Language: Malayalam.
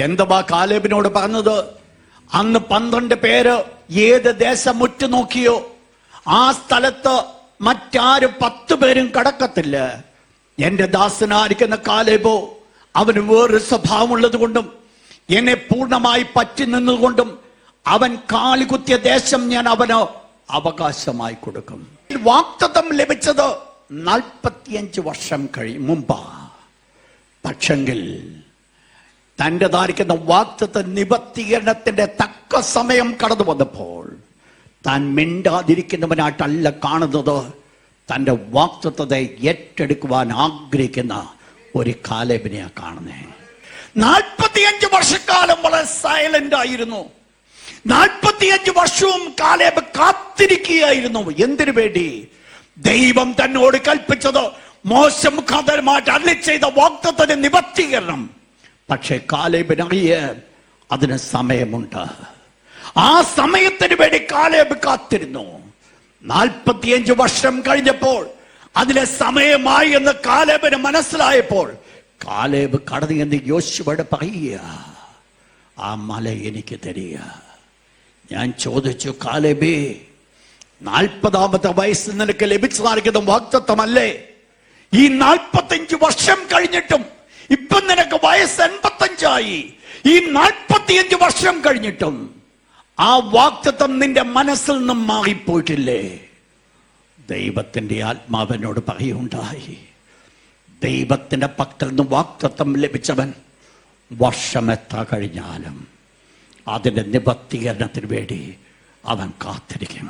എന്തുവാ കാലേബിനോട് പറഞ്ഞത്? അന്ന് 12 പേര് ഏത് ദേശം ഉറ്റുനോക്കിയോ ആ സ്ഥലത്ത് മറ്റാരും 10 പേരും കടക്കത്തില്ല. എന്റെ ദാസനായിരിക്കുന്ന കാലേബോ അവന് വേറൊരു സ്വഭാവമുള്ളത് കൊണ്ടും എന്നെ പൂർണ്ണമായി പറ്റി നിന്നുകൊണ്ടും അവൻ കാലുകുത്തിയ ദേശം ഞാൻ അവന് അവകാശമായി കൊടുക്കും. വാഗ്ദത്തം ലഭിച്ചത് 45 വർഷം മുമ്പാ. പക്ഷെങ്കിൽ തൻ്റെതായിരിക്കുന്ന വാഗ്ദത്ത നിവർത്തീകരണത്തിന്റെ തക്ക സമയം കടന്നു വന്നപ്പോൾ താൻ മിണ്ടാതിരിക്കുന്നവനായിട്ടല്ല കാണുന്നത്, തൻ്റെ വാഗ്ദത്തത്തെ ഏറ്റെടുക്കുവാൻ ആഗ്രഹിക്കുന്ന ഒരു കാലേബിനെയാ കാണുന്നേ. 45 വർഷക്കാലം വളരെ സൈലന്റ് ആയിരുന്നു. 45 വർഷവും കാലേബ് കാത്തിരിക്കുകയായിരുന്നു. എന്തിനു വേണ്ടി? ദൈവം തന്നോട് കൽപ്പിച്ചത് മോശ മുഖാന്തരമായിട്ട് അരുളി ചെയ്ത വാഗ്ദത്തത്തിന്റെ നിവർത്തീകരണം. പക്ഷെ കാലേബിനറിയാൻ അതിന് സമയമുണ്ട്. ആ സമയത്തിന് വേണ്ടി കാലേബ് കാത്തിരുന്നു. 45 വർഷം കഴിഞ്ഞപ്പോൾ അതിലെ സമയമായി എന്ന് കാലേബിന് മനസ്സിലായപ്പോൾ കാലേബ് കടന്നു എന്ന് യോശുവയോട് പറയുക, ആ മല എനിക്ക് തരിക. ഞാൻ ചോദിച്ചു, കാലേബേ, 40ാമത്തെ വയസ്സിൽ നിനക്ക് ലഭിച്ചതായിരിക്കുന്ന വാഗ്ദത്തമല്ലേ? ഈ 45 വർഷം കഴിഞ്ഞിട്ടും ഇപ്പം നിനക്ക് വയസ്സ് 85 ഈ 45 വർഷം കഴിഞ്ഞിട്ടും ആ വാഗ്ദത്തം നിന്റെ മനസ്സിൽ നിന്നും മാറിപ്പോയിട്ടില്ലേ? ദൈവത്തിന്റെ ആത്മാവിനോട് പറയുണ്ടായി, ദൈവത്തിന്റെ പക്കൽ നിന്ന് വാഗ്ദത്തം ലഭിച്ചവൻ വർഷം എത്ര കഴിഞ്ഞാലും അതിന്റെ നിവർത്തീകരണത്തിന് വേണ്ടി അവൻ കാത്തിരിക്കും.